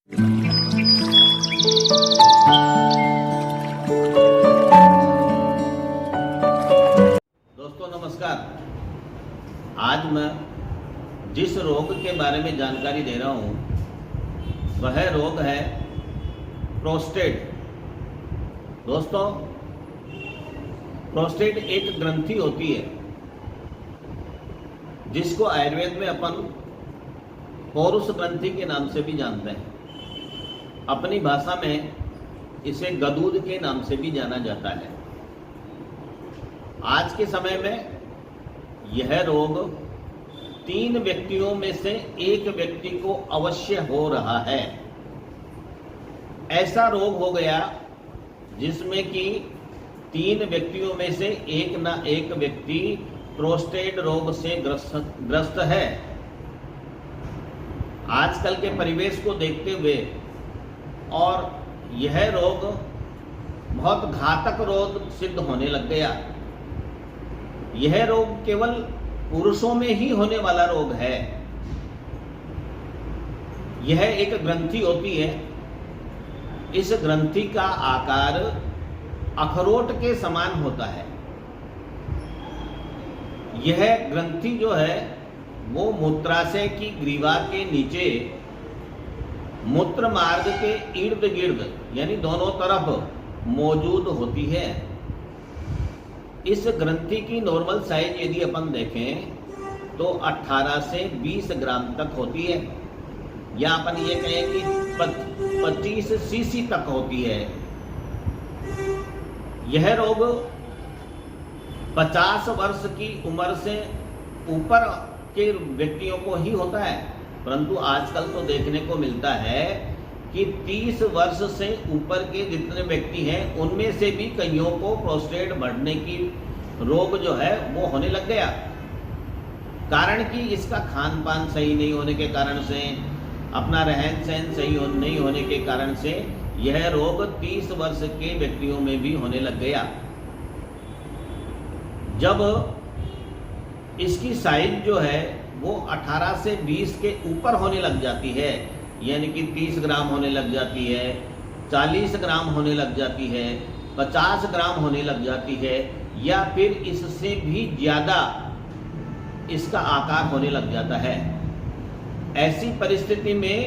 दोस्तों नमस्कार। आज मैं जिस रोग के बारे में जानकारी दे रहा हूँ वह रोग है प्रोस्टेट। दोस्तों, प्रोस्टेट एक ग्रंथि होती है जिसको आयुर्वेद में अपन पौरुष ग्रंथि के नाम से भी जानते हैं। अपनी भाषा में इसे गदूद के नाम से भी जाना जाता है। आज के समय में यह रोग 3 व्यक्तियों में से एक व्यक्ति को अवश्य हो रहा है। ऐसा रोग हो गया जिसमें कि 3 व्यक्तियों में से एक न एक व्यक्ति प्रोस्टेट रोग से ग्रस्त है। आजकल के परिवेश को देखते हुए और यह रोग बहुत घातक रोग सिद्ध होने लग गया। यह रोग केवल पुरुषों में ही होने वाला रोग है। यह एक ग्रंथि होती है। इस ग्रंथि का आकार अखरोट के समान होता है। यह ग्रंथि जो है वो मूत्राशय की ग्रीवा के नीचे मूत्र मार्ग के इर्द गिर्द यानी दोनों तरफ मौजूद होती है। इस ग्रंथि की नॉर्मल साइज यदि अपन देखें तो 18 से 20 ग्राम तक होती है, या अपन ये कहें कि 25 सीसी तक होती है। यह रोग 50 वर्ष की उम्र से ऊपर के व्यक्तियों को ही होता है, परंतु आजकल तो देखने को मिलता है कि 30 वर्ष से ऊपर के जितने व्यक्ति हैं उनमें से भी कईयों को प्रोस्टेट बढ़ने की रोग जो है वो होने लग गया। कारण कि इसका खान पान सही नहीं होने के कारण से, अपना रहन सहन सही नहीं होने के कारण से यह रोग 30 वर्ष के व्यक्तियों में भी होने लग गया। जब इसकी साइज जो है वो 18 से 20 के ऊपर होने लग जाती है, यानी कि 30 ग्राम होने लग जाती है, 40 ग्राम होने लग जाती है, 50 ग्राम होने लग जाती है, या फिर इससे भी ज़्यादा इसका आकार होने लग जाता है। ऐसी परिस्थिति में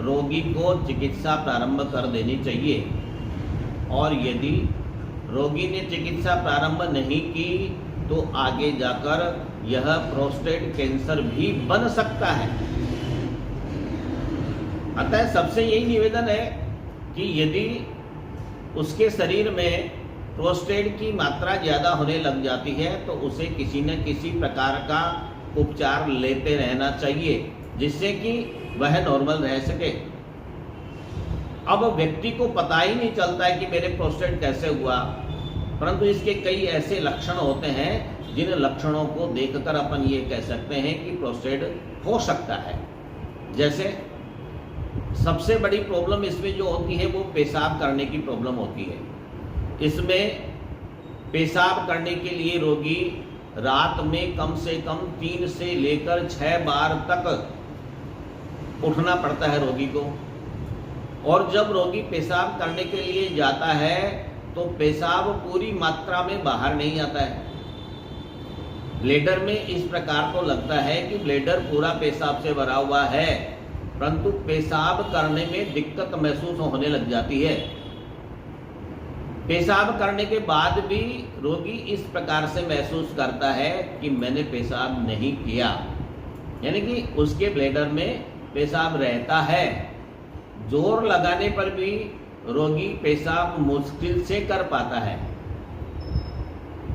रोगी को चिकित्सा प्रारंभ कर देनी चाहिए, और यदि रोगी ने चिकित्सा प्रारंभ नहीं की तो आगे जाकर यह प्रोस्टेट कैंसर भी बन सकता है। अतः सबसे यही निवेदन है कि यदि उसके शरीर में प्रोस्टेट की मात्रा ज़्यादा होने लग जाती है तो उसे किसी न किसी प्रकार का उपचार लेते रहना चाहिए, जिससे कि वह नॉर्मल रह सके। अब व्यक्ति को पता ही नहीं चलता है कि मेरे प्रोस्टेट कैसे हुआ, परंतु इसके कई ऐसे लक्षण होते हैं जिन लक्षणों को देखकर अपन ये कह सकते हैं कि प्रोस्टेट हो सकता है। जैसे सबसे बड़ी प्रॉब्लम इसमें जो होती है वो पेशाब करने की प्रॉब्लम होती है। इसमें पेशाब करने के लिए रोगी रात में कम से कम 3 से लेकर 6 बार तक उठना पड़ता है रोगी को, और जब रोगी पेशाब करने के लिए जाता है तो पेशाब पूरी मात्रा में बाहर नहीं आता है। ब्लेडर में इस प्रकार तो लगता है कि ब्लेडर पूरा पेशाब से भरा हुआ है, परंतु पेशाब करने में दिक्कत महसूस होने लग जाती है। पेशाब करने के बाद भी रोगी इस प्रकार से महसूस करता है कि मैंने पेशाब नहीं किया, यानी कि उसके ब्लेडर में पेशाब रहता है। जोर लगाने पर भी रोगी पेशाब मुश्किल से कर पाता है।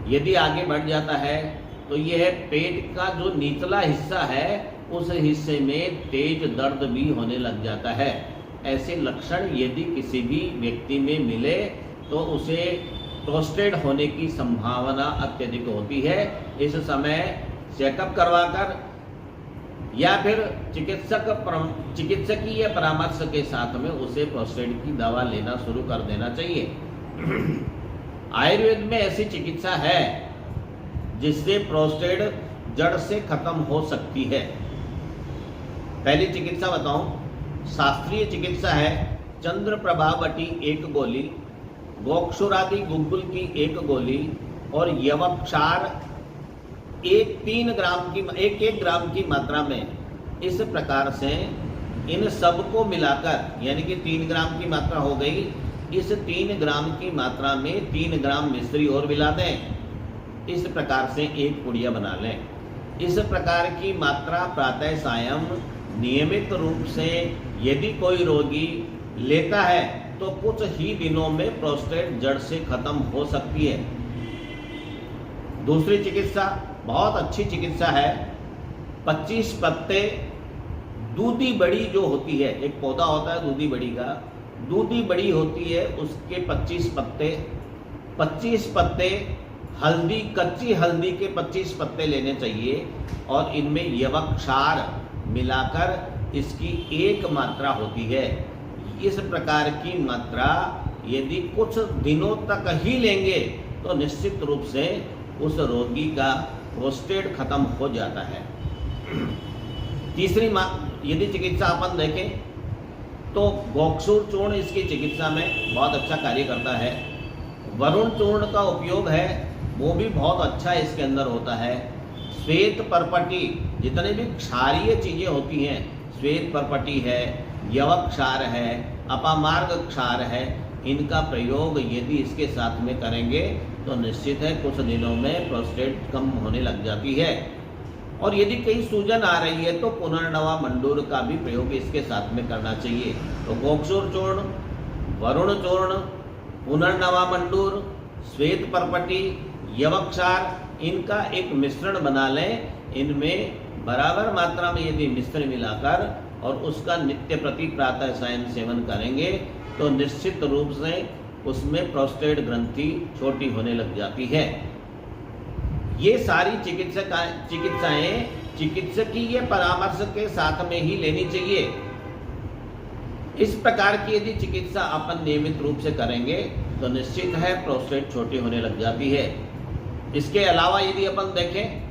यदि आगे बढ़ जाता है तो यह पेट का जो निचला हिस्सा है उस हिस्से में तेज दर्द भी होने लग जाता है। ऐसे लक्षण यदि किसी भी व्यक्ति में मिले तो उसे प्रोस्टेट होने की संभावना अत्यधिक होती है। इस समय चेकअप करवाकर या फिर चिकित्सकीय परामर्श के साथ में उसे प्रोस्टेट की दवा लेना शुरू कर देना चाहिए। आयुर्वेद में ऐसी चिकित्सा है जिससे प्रोस्टेट जड़ से खत्म हो सकती है। पहली चिकित्सा बताऊं शास्त्रीय चिकित्सा है चंद्र प्रभावटी 1 गोली, गोक्षुरादि गुग्गुल की 1 गोली और यवक्षार 1 ग्राम की मात्रा में, इस प्रकार से इन सबको मिलाकर, यानी कि 3 ग्राम की मात्रा हो गई, इस 3 ग्राम की मात्रा में 3 ग्राम मिश्री और मिला दें। इस प्रकार से एक पुड़िया बना लें। इस प्रकार की मात्रा प्रातः सायं नियमित रूप से यदि कोई रोगी लेता है तो कुछ ही दिनों में प्रोस्टेट जड़ से खत्म हो सकती है। दूसरी चिकित्सा बहुत अच्छी चिकित्सा है। 25 पत्ते दूधी बड़ी जो होती है, एक पौधा होता है दूधी बड़ी का, दूधी बड़ी होती है, उसके 25 पत्ते हल्दी, कच्ची हल्दी के 25 पत्ते लेने चाहिए और इनमें यवक्षार मिलाकर इसकी 1 मात्रा होती है। इस प्रकार की मात्रा यदि कुछ दिनों तक ही लेंगे तो निश्चित रूप से उस रोगी का प्रोस्टेट खत्म हो जाता है। तीसरी यदि चिकित्सा अपन देखें तो गोक्षुर चूर्ण इसकी चिकित्सा में बहुत अच्छा कार्य करता है। वरुण चूर्ण का उपयोग है वो भी बहुत अच्छा इसके अंदर होता है। श्वेत परपटी, जितने भी क्षारीय चीज़ें होती हैं, श्वेत परपटी है, यवक्षार है, अपामार्ग क्षार है, इनका प्रयोग यदि इसके साथ में करेंगे तो निश्चित है कुछ दिनों में प्रोस्टेट कम होने लग जाती है। और यदि कहीं सूजन आ रही है तो पुनर्नवा मंडूर का भी प्रयोग इसके साथ में करना चाहिए। तो गोक्षुर चूर्ण, वरुण चूर्ण, पुनर्नवा मंडूर, श्वेत परपटी, यवक्षार, इनका एक मिश्रण बना लें। इनमें बराबर मात्रा में यदि मिश्रण मिलाकर और उसका नित्य प्रति प्रातः सायं सेवन करेंगे तो निश्चित रूप से उसमें प्रोस्टेट ग्रंथि छोटी होने लग जाती है। ये सारी चिकित्साएं चिकित्सकीय परामर्श के साथ में ही लेनी चाहिए। इस प्रकार की यदि चिकित्सा अपन नियमित रूप से करेंगे तो निश्चित है प्रोस्टेट छोटी होने लग जाती है। इसके अलावा यदि अपन देखें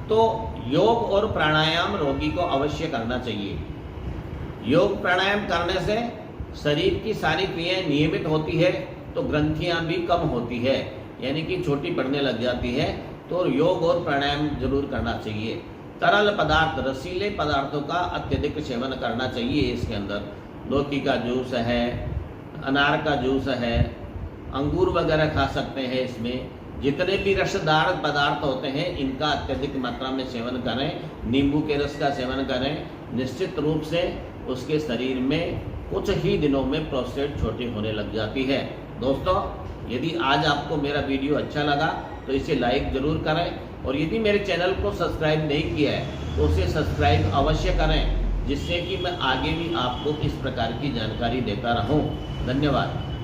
तो योग और प्राणायाम रोगी को अवश्य करना चाहिए। योग प्राणायाम करने से शरीर की सारी क्रियाएं नियमित होती है तो ग्रंथियां भी कम होती है, यानी कि छोटी पड़ने लग जाती है। तो योग और प्राणायाम जरूर करना चाहिए। तरल पदार्थ, रसीले पदार्थों का अत्यधिक सेवन करना चाहिए। इसके अंदर लौकी का जूस है, अनार का जूस है, अंगूर वगैरह खा सकते हैं। इसमें जितने भी रसदार पदार्थ होते हैं इनका अत्यधिक मात्रा में सेवन करें। नींबू के रस का सेवन करें। निश्चित रूप से उसके शरीर में कुछ ही दिनों में प्रोस्टेट छोटी होने लग जाती है। दोस्तों, यदि आज आपको मेरा वीडियो अच्छा लगा तो इसे लाइक जरूर करें और यदि मेरे चैनल को सब्सक्राइब नहीं किया है तो उसे सब्सक्राइब अवश्य करें, जिससे कि मैं आगे भी आपको इस प्रकार की जानकारी देता रहूं। धन्यवाद।